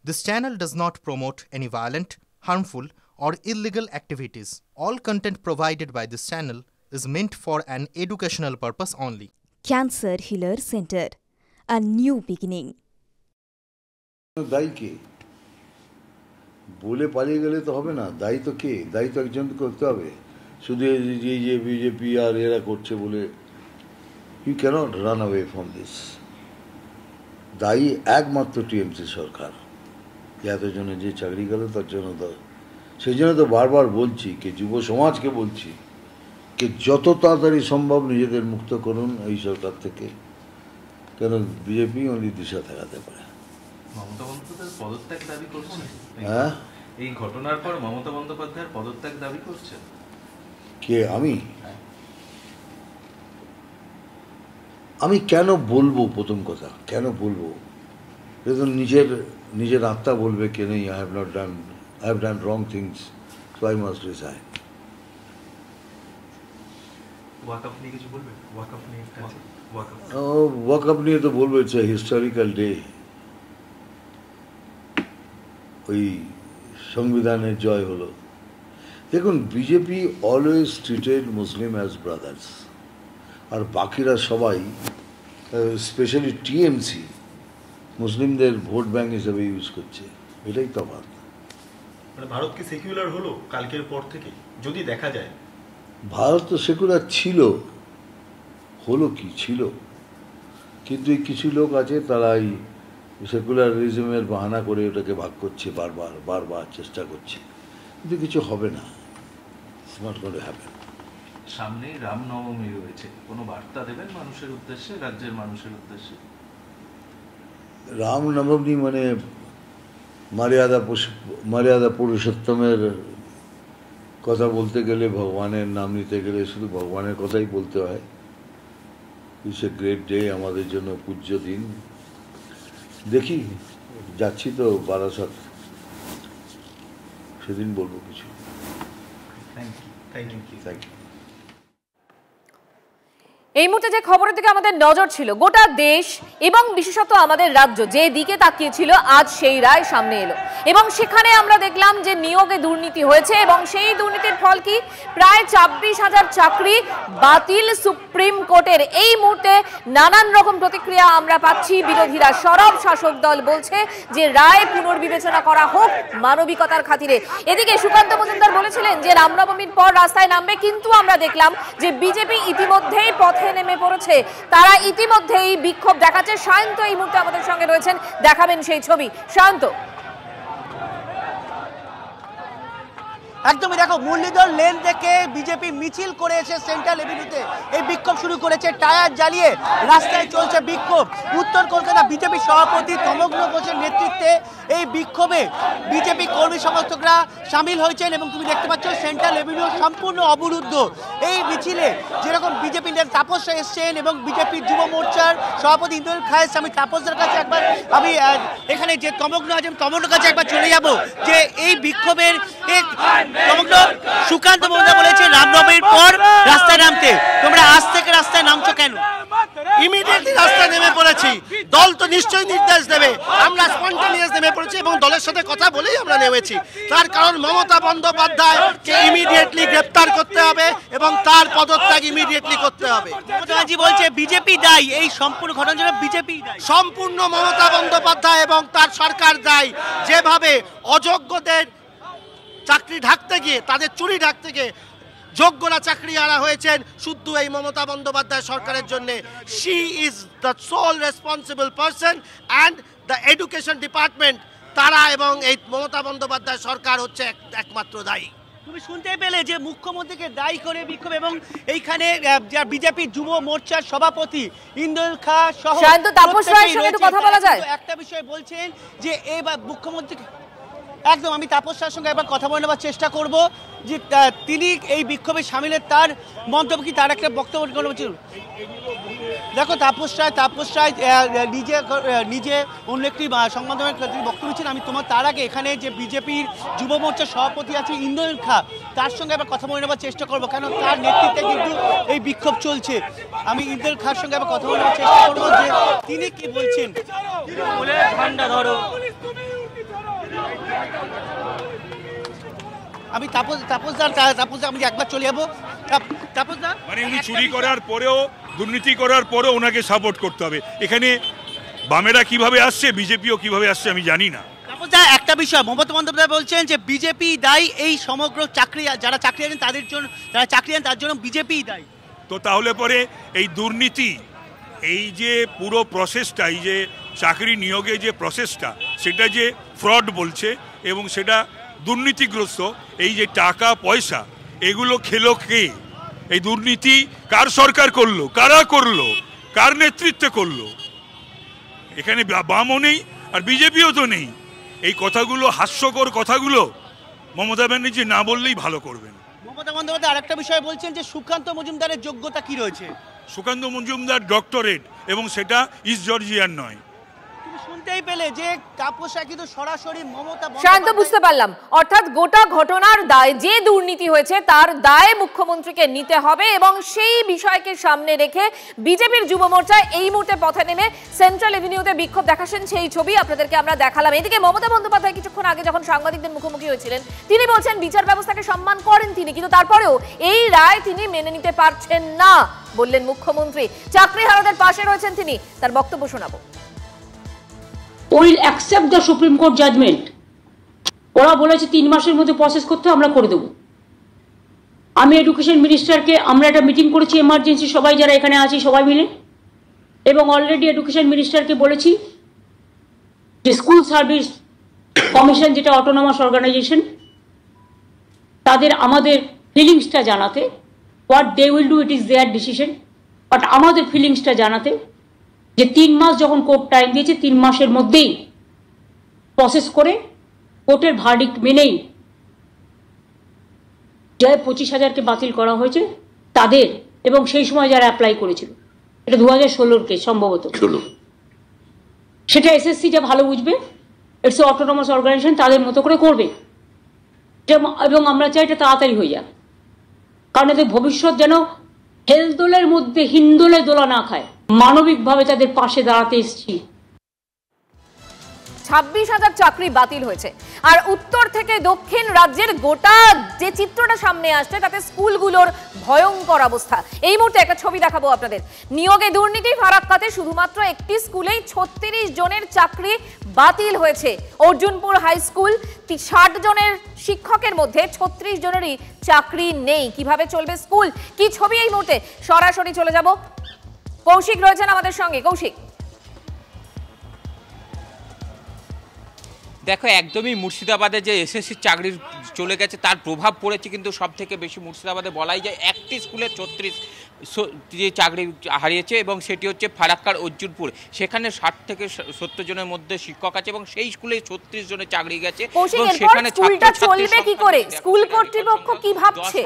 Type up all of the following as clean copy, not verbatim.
This channel does not promote any violent, harmful, or illegal activities. All content provided by this channel is meant for an educational purpose only. Cancer Healer Center, a new beginning. দায়ী কে? বলে পালিয়ে গেলে তো হবে না। দায়ী তো কে? দায়ী তো একজন করতে হবে। শুধু এই যে বিজেপি আর এরা করছে বলে you can't run away from this. দায়ী একমাত্র টিএমসি সরকার। এতজনে যে চাকরি গেল তার জন্য তো সেই জন্য তো বারবার বলছি কি যুব সমাজকে বলছি কি যত তাড়াতাড়ি সম্ভব নিজেদের মুক্ত করুন এই সরকার থেকে, কেন বিজেপি অনলি দিশা দেখাতে পারে। মমতা বন্দ্যোপাধ্যায়ের পদত্যাগ দাবি করছেন? হ্যাঁ, এই ঘটনার পর মমতা বন্দ্যোপাধ্যায়ের পদত্যাগ দাবি করছেন কে? আমি কেন বলবো? প্রথম কথা কেন বলবো? যেহেতু নিজের আত্মা বলবে কে নেই I have done wrong things, so I must resign. ওয়াকআপ নিয়ে কিছু বলবেন? ওয়াকআপ নিয়ে তো বলবো ইটস এ হিস্টোরিক্যাল ডে। ওই সংবিধানের জয় হলো। দেখুন, BJP always treated Muslim as brothers, আর বাকিরা সবাই স্পেশালি টিএমসি মুসলিমদের ভোট ব্যাংক হিসেবে ইউজ করছে। এটাই তফাৎ। মানে ভারত কি সেকুলার হলো কালকের পর থেকে? যদি দেখা যায় ভারত তো সেকুলার ছিল, হলো কি ছিল, কিন্তু এই কিছু লোক আছে তারা এই সেকুলারিজমের বাহানা করে ওটাকে ভাগ করছে, বারবার চেষ্টা করছে, কিন্তু কিছু হবে না। স্মার্ট করে হবে। সামনে রামনবমী রয়েছে, কোনো বার্তা দেবেন মানুষের উদ্দেশ্যে, রাজ্যের মানুষের উদ্দেশ্যে? রামনবমী মানে মর্যাদা পুরুষোত্তমের কথা বলতে গেলে, ভগবানের নাম নিতে গেলে শুধু ভগবানের কথাই বলতে হয়। ইটস এ গ্রেট ডে, আমাদের জন্য পূজ্য দিন। দেখি, যাচ্ছি তো বারাসাত, সেদিন বলবো কিছু। Thank you. এই মুহূর্তে যে খবরের দিকে আমাদের নজর ছিল, গোটা দেশ এবং বিশেষত আমাদের রাজ্য যে দিকে তাকিয়েছিল, আজ সেই রায় সামনে এলো এবং সেখানে আমরা দেখলাম যে নিয়োগে দুর্নীতি হয়েছে এবং সেই দুর্নীতির ফল কি? প্রায় ২৪,০০০ চাকরি বাতিল সুপ্রিম কোর্টের। এই মুহূর্তে নানান রকম প্রতিক্রিয়া আমরা পাচ্ছি। বিরোধীরা সরব, শাসক দল বলছে যে রায় পুনর্বিবেচনা করা হোক মানবিকতার খাতিরে। এদিকে সুকান্ত মজুমদার বলেছিলেন যে রামনবমীর পর রাস্তায় নামবে, কিন্তু আমরা দেখলাম যে বিজেপি ইতিমধ্যেই পথে নেমে পড়েছে। তারা ইতিমধ্যেই বিক্ষোভ দেখাচ্ছে। শান্ত এই মুহূর্তে আমাদের সঙ্গে রয়েছেন, দেখাবেন সেই ছবি। শান্ত, একদমই দেখো, মুরলীধর লেন থেকে বিজেপি মিছিল করে এসে সেন্ট্রাল এভিনিউতে এই বিক্ষোভ শুরু করেছে। টায়ার জ্বালিয়ে রাস্তায় চলছে বিক্ষোভ। উত্তর কলকাতা বিজেপি সভাপতি তমগ্ন ঘোষের নেতৃত্বে এই বিক্ষোভে বিজেপি কর্মী সমর্থকরা সামিল হয়েছেন এবং তুমি দেখতে পাচ্ছ সেন্ট্রাল এভিনিউ সম্পূর্ণ অবরুদ্ধ। এই মিছিলে যেরকম বিজেপি নেতা তাপস এসছেন এবং বিজেপির যুব মোর্চার সভাপতি ইন্দ্রনীল খা এসছে। আমি তাপসদের কাছে একবার, আমি এখানে যে তমগ্ন আছেন তমগ্নর কাছে একবার চলে যাব যে এই বিক্ষোভের সুকান্ত মজুমদার বলেছে রামনবমীর পর রাস্তায় নামতে, তোমরা আজ থেকে রাস্তায় নামছো কেন? ইমিডিয়েটলি রাস্তায় নেমে পড়েছি। দল তো নিশ্চয়ই নির্দেশ দেবে, আমরা স্পন্টেনিয়াস নেমে পড়েছি এবং দলের সাথে কথা বলেই আমরা নেমেছি। তার কারণ মমতা বন্দ্যোপাধ্যায়কে ইমিডিয়েটলি গ্রেপ্তার করতে হবে এবং তার পদত্যাগ ইমিডিয়েটলি করতে হবে। মমতাজি বলছে বিজেপি দায়ী, এই সম্পূর্ণ ঘটনার জন্য বিজেপি সম্পূর্ণ মমতা বন্দ্যোপাধ্যায় এবং তার সরকার দায়ী। যেভাবে অযোগ্যদের চাকরি ঢাকতে গিয়ে, তাদের চুরি ঢাকতে গিয়ে যোগ্যরা চাকরি হারা হয়েছেন শুধু এই মমতা বন্দ্যোপাধ্যায় সরকারের জন্য। She is the soul responsible person and the education department, তারা এবং এই মমতা বন্দ্যোপাধ্যায় সরকার হচ্ছে একমাত্র দায়ী। তুমি শুনতে পেলে যে মুখ্যমন্ত্রীকে দায়ী করে বিক্ষোভ এবং এইখানে বিজেপি যুব মোর্চার সভাপতি ইন্দ্রনীল খা সহ কথা বলা যায়। একটা বিষয় বলছেন যে এবার মুখ্যমন্ত্রীকে একদম, আমি তাপস স্যারের সঙ্গে একবার কথা বলে নেওয়ার চেষ্টা করব যে তিনি এই বিক্ষোভে সামিলের তার মন্তব্য কি, তার একটা বক্তব্য করছিল। দেখো, তাপস রায় নিজে অন্য একটি সংবাদ মাধ্যমের বক্তব্য দিচ্ছেন। আমি তার আগে এখানে যে বিজেপির যুব মোর্চার সভাপতি আছে ইন্দ্রনীল খা, তার সঙ্গে একবার কথা বলে নেওয়ার চেষ্টা করবো, কেন তার নেতৃত্বে কিন্তু এই বিক্ষোভ চলছে। আমি ইন্দ্রনীল খার সঙ্গে একবার কথা বলে নেওয়ার চেষ্টা করবো যে তিনি কি বলছেন। আমি তাপসদা আমি একবার চলে যাবো। তাপসদা, মানে উনি চুরি করার পরেও, দুর্নীতি করার পরেও ওনাকে সাপোর্ট করতে হবে। এখানে বামেরা কিভাবে আসছে, বিজেপিও কিভাবে আসছে আমি জানি না। তাপসদা, একটা বিষয় মমতা বন্দ্যোপাধ্যায় বলছেন যে বিজেপি দায়ী এই সমগ্র চাকরি, যারা চাকরি আনেন তাদের জন্য, যারা চাকরি আনেন তার জন্য বিজেপি দায়ী। তো তাহলে পরে এই দুর্নীতি, এই যে পুরো প্রসেসটা, এই যে চাকরি নিয়োগে যে প্রসেসটা, সেটা যে ফ্রড বলছে এবং সেটা দুর্নীতিগ্রস্ত, এই যে টাকা পয়সা এগুলো খেলো কে? এই দুর্নীতি কার সরকার করলো, কারা করলো, কার নেতৃত্বে করলো? এখানে বামও নেই আর বিজেপিও তো নেই। এই কথাগুলো, হাস্যকর কথাগুলো মমতা ব্যানার্জি না বললেই ভালো করবেন। মমতা বন্দ্যোপাধ্যায় আরেকটা বিষয় বলছেন যে সুকান্ত মজুমদারের যোগ্যতা কি রয়েছে? সুকান্ত মজুমদার ডক্টরেট, এবং সেটা ইস্ট জর্জিয়ার নয়। তুমি শুনতেই পেলে যে তাপসা কিন্তু সরাসরি মমতা শান্ত, বুঝতে পারলাম। অর্থাৎ গোটা ঘটনার দায়, যে দুর্নীতি হয়েছে তার দায় মুখ্যমন্ত্রীকে নিতে হবে এবং সেই বিষয়কে সামনে রেখে বিজেপির যুব মোর্চা এই মুহূর্তে পথে নেমে সেন্ট্রাল এভিনিউতে বিক্ষোভ দেখাচ্ছেন। সেই ছবি আপনাদেরকে আমরা দেখালাম। এদিকে মমতা বন্দ্যোপাধ্যায় কিছুক্ষণ আগে যখন সাংবাদিকদের মুখোমুখি হয়েছিলেন, তিনি বলছেন বিচার ব্যবস্থাকে সম্মান করেন তিনি, কিন্তু তারপরেও এই রায় তিনি মেনে নিতে পারছেন না বললেন মুখ্যমন্ত্রী। চাকরিহারাদের পাশে রয়েছেন তিনি, তার বক্তব্য শোনাবো। will accept the Supreme Court judgment. ওরা বলেছে 3 মাসের মধ্যে প্রসেস করতে, আমরা করে দেবো। আমি এডুকেশন মিনিস্টারকে, আমরা একটা মিটিং করেছি এমার্জেন্সি, সবাই যারা এখানে আছি সবাই মিলে, এবং অলরেডি এডুকেশন মিনিস্টারকে বলেছি যে স্কুল সার্ভিস কমিশন, যেটা অটোনমাস অর্গানাইজেশন, তাদের আমাদের ফিলিংসটা জানাতে, what they will do, it is their decision, but আমাদের ফিলিংসটা জানাতে যে 3 মাস যখন কোর্ট টাইম দিয়েছে, 3 মাসের মধ্যেই প্রসেস করে কোর্টের ভার্ডিক্ট মেনেই যে 25,000কে বাতিল করা হয়েছে তাদের, এবং সেই সময় যারা অ্যাপ্লাই করেছিল, এটা 2016 কেস সম্ভবত, সেটা এসএসসি যা ভালো বুঝবে, ইটস অটোনমাস অর্গানাইজেশন, তাদের মতো করে করবে। এবং আমরা চাই এটা তাড়াতাড়ি হয়ে যাক, কারণ এদের ভবিষ্যৎ যেন হেলদোলের মধ্যে হিন্দোলে দোলা না খায়। মানবিকভাবে তাদের পাশে দাঁড়াতে এসেছি। 26,000 চাকরি বাতিল হয়েছে, আর উত্তর থেকে দক্ষিণ রাজ্যের গোটা যে চিত্রটা সামনে আসছে তাতে স্কুলগুলোর ভয়ঙ্কর অবস্থা। এই মুহূর্তে একটা ছবি দেখাবো আপনাদের। নিয়োগে দুর্নীতি, ফারাক্কাতে শুধুমাত্র একটি স্কুলেই 36 জনের চাকরি বাতিল হয়েছে। অর্জুনপুর হাই স্কুল, 60 জনের শিক্ষকের মধ্যে 36 জনেরই চাকরি নেই। কিভাবে চলবে স্কুল, কি ছবি এই মুহূর্তে? সরাসরি চলে যাব, কৌশিক রয়েছেন আমাদের সঙ্গে। কৌশিক, দেখো, একদমই মুর্শিদাবাদে যে এসএসসি চাকরি চলে গেছে তার প্রভাব পড়েছে কিন্তু সব থেকে বেশি মুর্শিদাবাদে। বলাই যায় একটি স্কুলে 36 যে চাকরি হারিয়েছে, এবং সেটি হচ্ছে ফারাক্কার অর্জুনপুর। সেখানে 60 থেকে 70 জনের মধ্যে শিক্ষক আছে এবং সেই স্কুলে 36 জনের চাকরি গেছে। সেখানে স্কুলটা চলবে কি করে? স্কুল কর্তৃপক্ষ কি ভাবছে?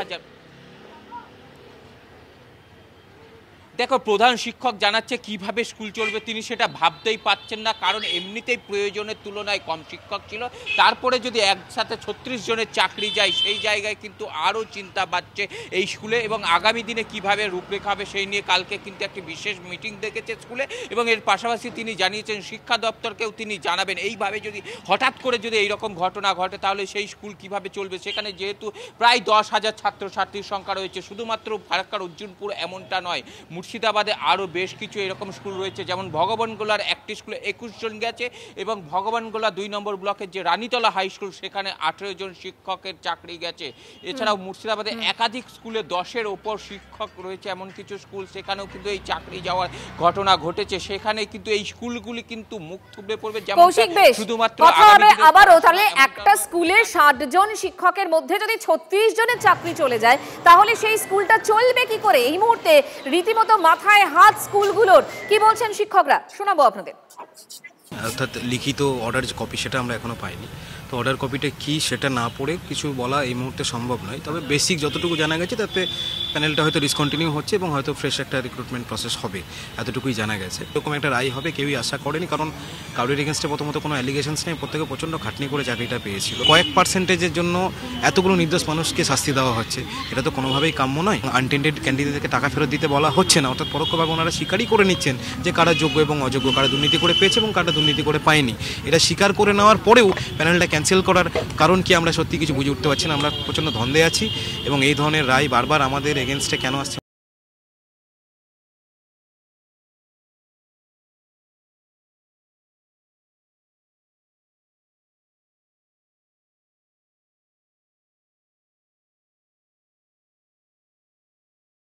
দেখো, প্রধান শিক্ষক জানাচ্ছে কিভাবে স্কুল চলবে তিনি সেটা ভাবতেই পাচ্ছেন না, কারণ এমনিতেই প্রয়োজনের তুলনায় কম শিক্ষক ছিল। তারপরে যদি একসাথে 36 জনের চাকরি যায়, সেই জায়গায় কিন্তু আরও চিন্তা বাড়ছে এই স্কুলে, এবং আগামী দিনে কিভাবে রূপরেখা হবে সেই নিয়ে কালকে কিন্তু একটি বিশেষ মিটিং ডেকেছে স্কুলে, এবং এর পাশাপাশি তিনি জানিয়েছেন শিক্ষা দপ্তরকেও তিনি জানাবেন এইভাবে যদি হঠাৎ করে যদি এইরকম ঘটনা ঘটে তাহলে সেই স্কুল কিভাবে চলবে। সেখানে যেহেতু প্রায় 10,000 ছাত্রছাত্রীর সংখ্যা রয়েছে, শুধুমাত্র ফারাক্কার অর্জুনপুর এমনটা নয়, মুর্শিদাবাদে আরও বেশ কিছু এরকম স্কুল রয়েছে, যেমন ভগবানগোলার একটি স্কুলে 21 জন গেছে, এবং ভগবানগোলা 2 নম্বর ব্লকের যে রানীতলা হাই স্কুল সেখানে 18 জন শিক্ষকের চাকরি গেছে। এছাড়াও মুর্শিদাবাদে একাধিক স্কুলে 10-এর ওপর শিক্ষক রয়েছে, এমন কিছু স্কুল সেখানেও কিন্তু এই চাকরি যাওয়ার ঘটনা ঘটেছে। সেখানে কিন্তু এই স্কুলগুলি কিন্তু মুখ থুবড়ে পড়বে। যেমন শুধুমাত্র আবারও তাহলে একটা স্কুলে 60 জন শিক্ষকের মধ্যে যদি 36 জনের চাকরি চলে যায় তাহলে সেই স্কুলটা চলবে কি করে? এই মুহূর্তে রীতিমতো মাথায় হাত স্কুলগুলোর। কি বলছেন শিক্ষকরা, শোনাবো আপনাদের। অর্থাৎ লিখিত অর্ডার কপি সেটা আমরা এখনো পাইনি, তো অর্ডার কপিটা কি সেটা না পড়ে কিছু বলা এই মুহূর্তে সম্ভব নয়। তবে বেসিক যতটুকু জানা গেছে তাতে প্যানেলটা হয়তো ডিসকন্টিনিউ হচ্ছে এবং হয়তো ফ্রেশ একটা রিক্রুটমেন্ট প্রসেস হবে, এতটুকুই জানা গেছে। এরকম একটা রায় হবে কেউই আশা করেনি, কারণ কারোর এগেনস্টে প্রথমত কোনো অ্যালিগেশনস নেই, প্রত্যেকে প্রচণ্ড খাটনি করে চাকরিটা পেয়েছিল। কয়েক পার্সেন্টেজের জন্য এতগুলো নির্দোষ মানুষকে শাস্তি দেওয়া হচ্ছে, এটা তো কোনোভাবেই কাম্য নয়। আনটেন্ডেড ক্যান্ডিডেটকে টাকা ফেরত দিতে বলা হচ্ছে না, অর্থাৎ পরোক্ষভাবে ওনারা স্বীকারই করে নিচ্ছেন যে কারা যোগ্য এবং অযোগ্য, কারা দুর্নীতি করে পেয়েছে এবং কারা দুর্নীতি করে পায়নি। এটা স্বীকার করে নেওয়ার পরেও প্যানেলটা ক্যান্সেল করার কারণ কি আমরা সত্যি কিছু বুঝে উঠতে পারছি না। আমরা প্রচণ্ড ধন্দে আছি এবং এই ধরনের রায় বারবার আমাদের এগেনস্টে কেন আসছে